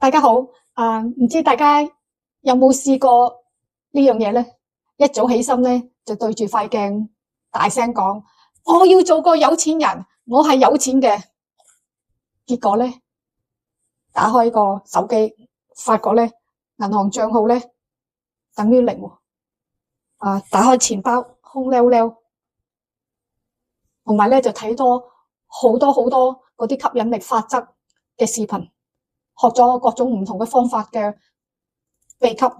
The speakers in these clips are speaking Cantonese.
大家好，唔知大家有冇試過呢樣嘢咧？一早起身咧，就對住塊鏡大聲講：我要做個有錢人，我係有錢嘅。結果咧，打開個手機，發覺咧銀行賬號咧等於零。打開錢包空溜溜，同埋咧就睇多好多嗰啲吸引力法則嘅視頻。學咗各種唔同嘅方法嘅秘笈，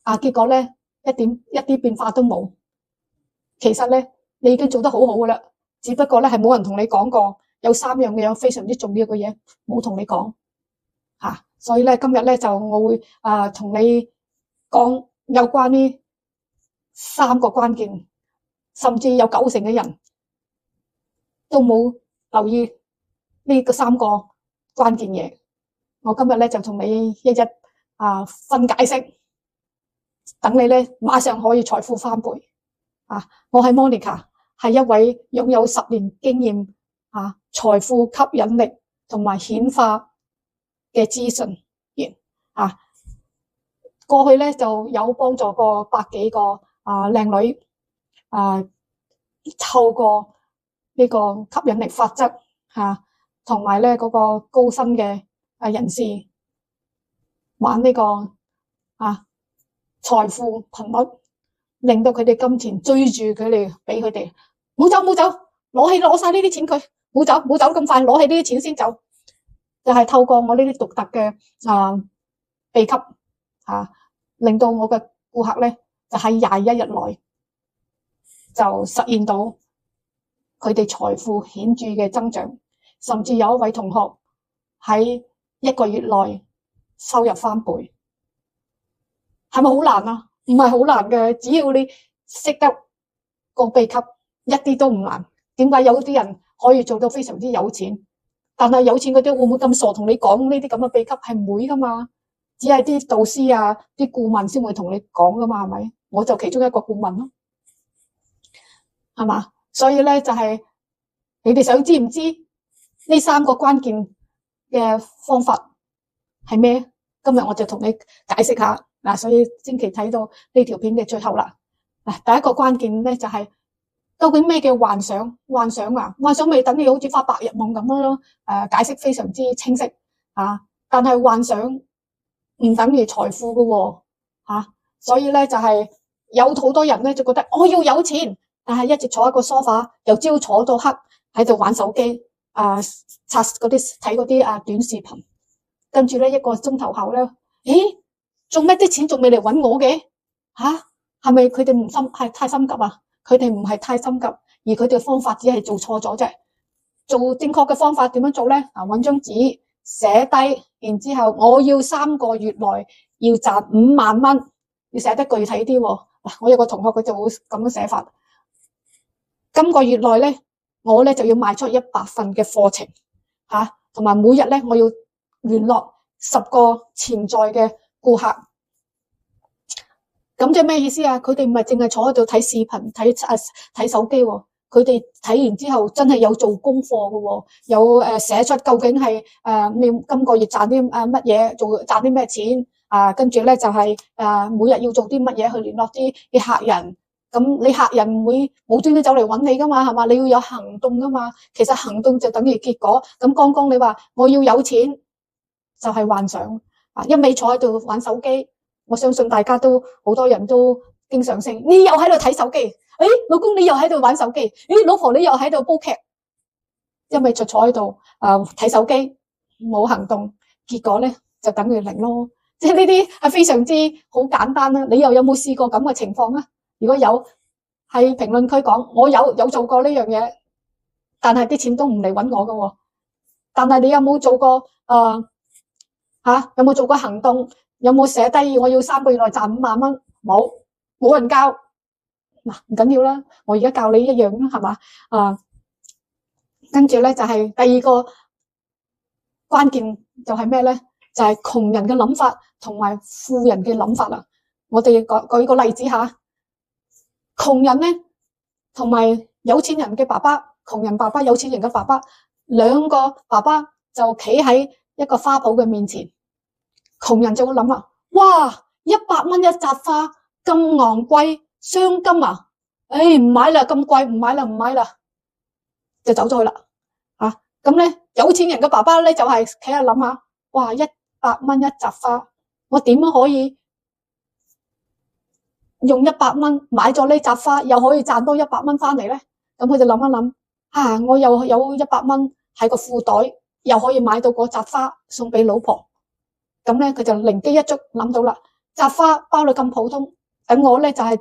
結果咧一啲變化都冇。其實咧你已經做得好好噶啦，只不過咧係冇人同你講過有3樣嘅非常之重要嘅嘢冇同你講吓，所以咧今日咧就我會同你講有關呢3個關鍵，甚至有90%嘅人都冇留意呢個3個關鍵嘢。我今日咧就同你一分解釋，等你咧馬上可以財富翻倍。我係 Monica， 係一位擁有10年經驗財富吸引力同埋顯化嘅諮詢員。過去咧就有幫助過100幾個靚女透過呢個吸引力法則同埋咧嗰個高薪嘅人士玩呢個財富頻率，令到佢哋金錢追住佢哋，俾佢哋冇走，攞晒呢啲錢佢，冇走咁快，攞起呢啲錢先走。就係透過我呢啲獨特嘅秘笈令到我嘅顧客咧就喺21日內就實現到佢哋財富顯著嘅增長，甚至有一位同學喺1個月內收入翻倍。係咪好難啊？唔係好難嘅，只要你識得個秘笈，一啲都唔難。點解有啲人可以做到非常之有錢？但係有錢嗰啲會唔會咁傻同你講呢啲咁嘅秘笈？係唔會噶嘛，只係啲導師啲顧問先會同你講噶嘛，係咪？我就其中一個顧問咯，係嘛？所以咧就係你哋想知唔知呢3個關鍵嘅方法係咩？今日我就同你解釋下。所以千祈睇到呢條片嘅最後啦。第一個關鍵咧就係究竟咩叫幻想？幻想咪等於好似發白日夢咁咯。解釋非常之清晰但係幻想唔等於財富噶喎所以咧就係有好多人咧就覺得我要有錢，但係一直坐喺個梳化，由朝坐到黑喺度玩手機刷嗰啲睇嗰啲短視頻，跟住咧1個鐘頭後咧，咦？做咩啲錢仲未嚟搵我嘅？係咪佢哋唔心係太心急啊？佢哋唔係太心急，而佢哋方法只係做錯咗啫。做正確嘅方法點樣做咧？搵張紙寫低，然之後我要3個月內要賺5萬蚊，要寫得具體啲。我有個同學佢就會咁樣寫法。今個月內咧，我咧就要賣出100份嘅課程同埋每日咧我要聯絡10個潛在嘅顧客。咁即係咩意思啊？佢哋唔係淨係坐喺度睇視頻睇手機喎，佢哋睇完之後真係有做功課嘅，有寫出究竟係你今個月賺啲乜嘢，賺啲咩錢跟住咧就係每日要做啲乜嘢去聯絡啲客人。咁你客人唔會冇端端走嚟揾你噶嘛，係嘛？你要有行動噶嘛。其實行動就等於結果。咁剛剛你話我要有錢就係幻想一味坐喺度玩手機。我相信大家都好多人都經常性，你又喺度睇手機，老公你又喺度玩手機，老婆你又喺度煲劇，因為就坐喺度睇手機冇行動，結果咧就等於0咯。即係呢啲係非常之好簡單啦。你又有冇試過咁嘅情況啊？如果有，喺評論區講，我有做過呢樣嘢，但係啲錢都唔嚟搵我噶。但係你有冇做過有冇做過行動？有冇寫低我要3個月內賺5萬蚊？冇人教。唔緊要啦，我而家教你一樣啦，係嘛？跟住咧就係第二個關鍵就係咩咧？就係窮人嘅諗法同埋富人嘅諗法啦。我哋舉個例子吓，窮人咧同埋有錢人嘅爸爸，窮人爸爸有錢人嘅爸爸，兩個爸爸就企喺一個花圃嘅面前。窮人就會諗啦，哇，100蚊一扎花咁昂貴，鑲金啊，唔買啦，咁貴唔買啦，唔買啦，就走咗去啦。咁咧有錢人嘅爸爸咧就係企喺度諗下，哇，100蚊一扎花，我點樣可以用100蚊買咗呢扎花，又可以賺多100蚊翻嚟咧？咁佢就諗一諗，我又有100蚊喺個褲袋，又可以買到嗰扎花送俾老婆。咁咧佢就靈機一觸諗到啦，扎花包到咁普通，等我咧就係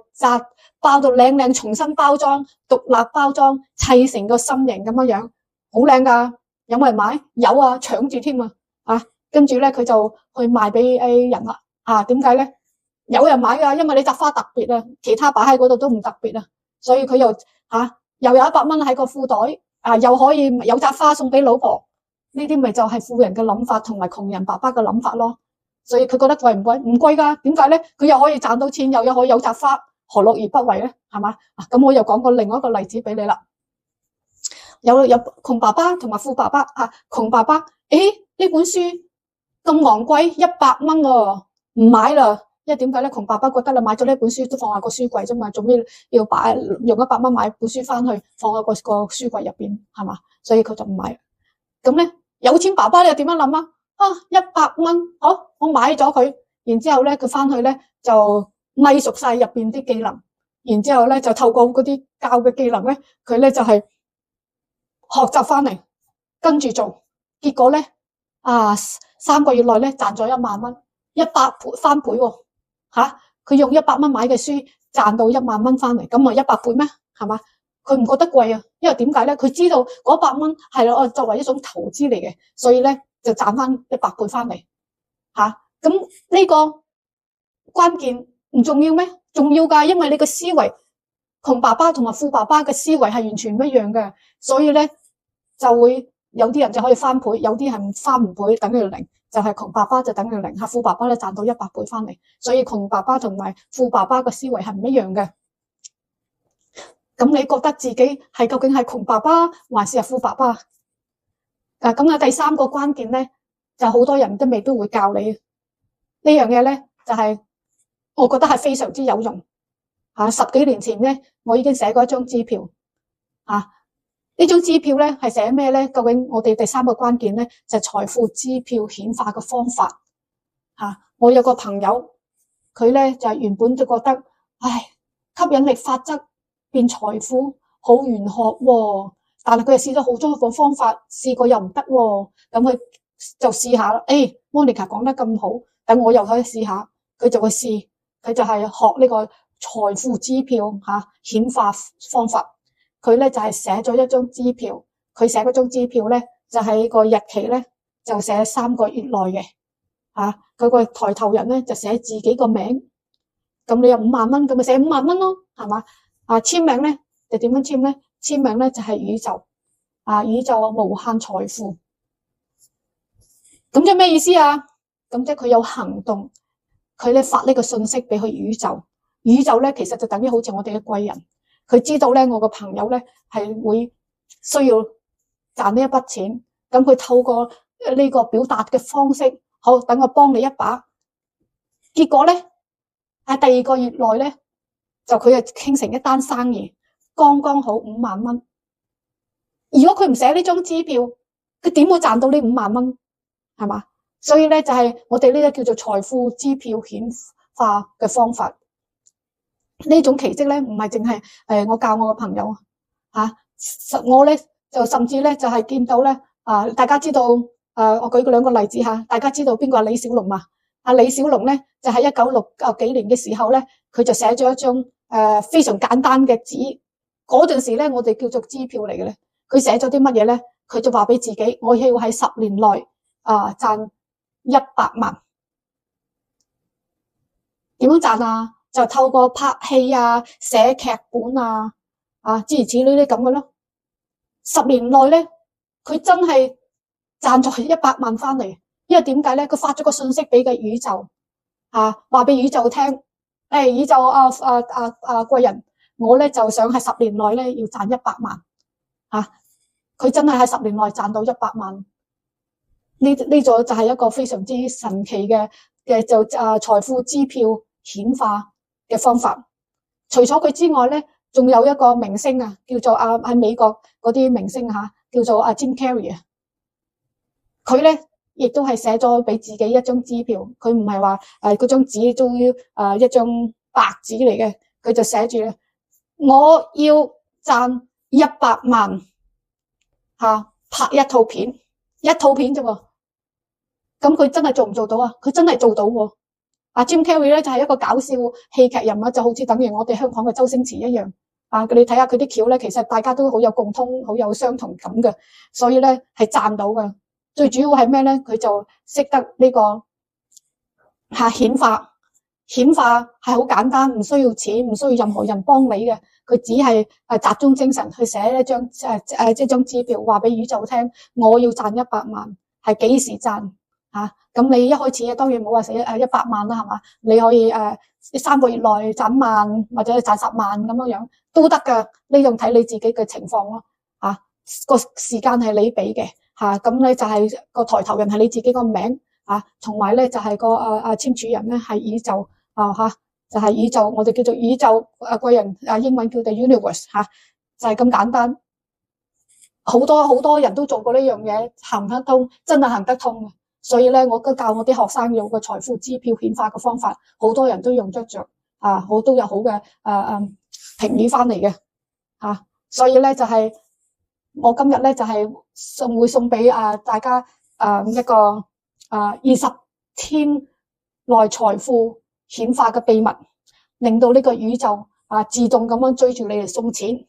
包到靚靚，重新包裝，獨立包裝，砌成個心形咁樣，好靚噶。有冇人買？有啊，搶住添啊！跟住咧佢就去賣俾人啦。點解咧？有人買噶，因為你扎花特別啊，其他擺喺嗰度都唔特別啊，所以佢又有100蚊喺個褲袋，又可以有扎花送俾老婆。呢啲咪就係富人嘅諗法同埋窮人爸爸嘅諗法咯。所以佢覺得貴唔貴？唔貴噶。點解咧？佢又可以賺到錢，又可以有扎花，何樂而不為咧？係嘛？咁我又講過另外一個例子俾你啦。有窮爸爸同埋富爸爸。窮爸爸，呢本書咁昂貴，100蚊喎，唔買啦。因為點解咧？窮爸爸覺得你買咗呢本書都放喺個書櫃啫嘛，做咩要用100蚊買本書翻去放喺個書櫃入邊，係嘛？所以佢就唔買。咁咧有錢爸爸你又點樣諗啊？100蚊，好，我買咗佢，然之後咧佢翻去咧就咪熟晒入邊啲技能，然之後咧就透過嗰啲教嘅技能咧，佢咧就係學習翻嚟，跟住做，結果咧3個月內咧賺咗1萬蚊，100倍翻倍喎。佢用100蚊買嘅書賺到1萬蚊翻嚟，咁咪100倍咩？係嘛？佢唔覺得貴啊，因為點解咧？佢知道嗰100蚊係我作為一種投資嚟嘅，所以咧就賺翻100倍翻嚟。咁呢個關鍵唔重要咩？重要噶，因為你個思維，窮爸爸同埋富爸爸嘅思維係完全唔一樣嘅，所以咧就會有啲人就可以翻倍，有啲係翻唔倍，等於0，就係窮爸爸就等於0，富爸爸咧賺到100倍翻嚟，所以窮爸爸同埋富爸爸嘅思維係唔一樣嘅。咁你覺得自己係究竟係窮爸爸還是係富爸爸？咁第三個關鍵咧，就好多人都未必會教你呢樣嘢咧，就係我覺得係非常之有用。10幾年前咧，我已經寫過一張支票。呢張支票咧係寫咩咧？究竟我哋第三個關鍵咧就係財富支票顯化嘅方法。我有個朋友，佢咧就係原本就覺得，吸引力法則變財富好玄學喎，但係佢又試咗好多個方法，試過又唔得喎，咁佢就試下啦。Monica 講得咁好，等我又可以試下，佢就去試，佢就係學呢個財富支票顯化方法。佢咧就係寫咗一張支票，佢寫嗰張支票咧就係個日期咧就寫3個月內嘅。佢個抬頭人咧就寫自己個名，咁你有5萬蚊，咁咪寫5萬蚊咯，係嘛？簽名咧就點樣簽咧？簽名咧就係宇宙，宇宙無限財富。咁即係咩意思啊？咁即係佢有行動，佢咧發呢個信息俾佢宇宙，宇宙咧其實就等於好似我哋嘅貴人，佢知道咧我個朋友咧係會需要賺呢一筆錢，咁佢透過呢個表達嘅方式，好，等我幫你一把。結果咧喺第2個月內咧，就佢就傾成一單生意，剛剛好5萬蚊。如果佢唔寫呢張支票，佢點會賺到呢5萬蚊？係嘛？所以咧就係我哋呢個叫做財富支票顯化嘅方法。呢種奇蹟咧唔係淨係我教我個朋友我咧就甚至咧就係見到咧大家知道我舉個2個例子大家知道邊個係李小龍嘛？李小龍咧就喺1960幾年嘅時候咧，佢就寫咗一張非常簡單嘅紙，嗰陣時咧我哋叫做支票嚟嘅咧。佢寫咗啲乜嘢咧？佢就話俾自己，我要喺10年內賺100萬。點樣賺啊？就透過拍戲寫劇本諸如此類啲咁嘅咯。10年內咧，佢真係賺咗100萬翻嚟。因為點解咧？佢發咗個信息俾個宇宙，話俾宇宙聽，宇宙貴人，我咧就想喺10年內咧要賺100萬。佢真係喺10年內賺到100萬。呢個就係一個非常之神奇嘅就財富支票顯化嘅方法。除咗佢之外咧，仲有一個明星啊，叫做喺美國嗰啲明星吓，叫做Jim Carrey 啊。佢咧亦都係寫咗俾自己一張支票，佢唔係話嗰張紙都一張白紙嚟嘅，佢就寫住我要賺100萬拍一套片啫喎。咁佢真係做唔做到啊？佢真係做到喎。Jim Carrey 咧就係一個搞笑戲劇人物，就好似等於我哋香港嘅周星馳一樣。你睇下佢啲橋咧，其實大家都好有共通，好有相同感嘅，所以咧係賺到嘅。最主要係咩咧？佢就識得呢個顯化係好簡單，唔需要錢，唔需要任何人幫你嘅。佢只係集中精神去寫一張支票，話俾宇宙聽，我要賺100萬，係幾時賺？咁你一開始當然冇話寫100萬啦，係嘛？你可以3個月內賺1萬或者賺10萬咁樣都得噶，呢種睇你自己嘅情況咯。個時間係你俾嘅，咁咧就係個抬頭人係你自己個名，同埋咧就係個簽署人咧係宇宙就係宇宙，我哋叫做宇宙貴人，英文叫做 universe 就係咁簡單。好多人都做過呢樣嘢，行得通，真係行得通嘅。所以咧，我都教我啲學生用個財富支票顯化嘅方法，好多人都用得着，都有好嘅評語翻嚟嘅，所以咧就係我今日咧就係會送俾大家一個20天內財富顯化嘅秘密，令到呢個宇宙自動咁樣追住你嚟送錢。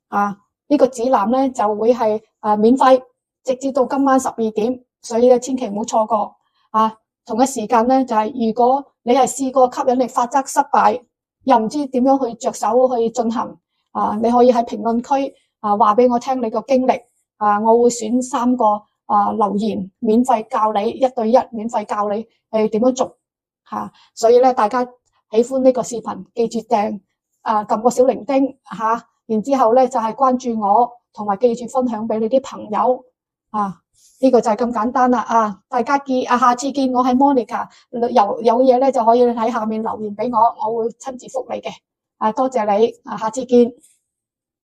呢個指南咧就會係免費，直至到今晚12點。所以咧，千祈唔好錯過同一時間咧，就係如果你係試過吸引力法則失敗，又唔知點樣去着手去進行你可以喺評論區話俾我聽你個經歷我會選3個留言，免費教你1對1，免費教你點樣做所以咧，大家喜歡呢個視頻，記住訂撳個小鈴鐺然之後咧就係關注我，同埋記住分享俾你啲朋友呢個就係咁簡單啦大家下次見，我係 Monica， 有嘢咧就可以喺下面留言俾我，我會親自覆你嘅多謝你下次見。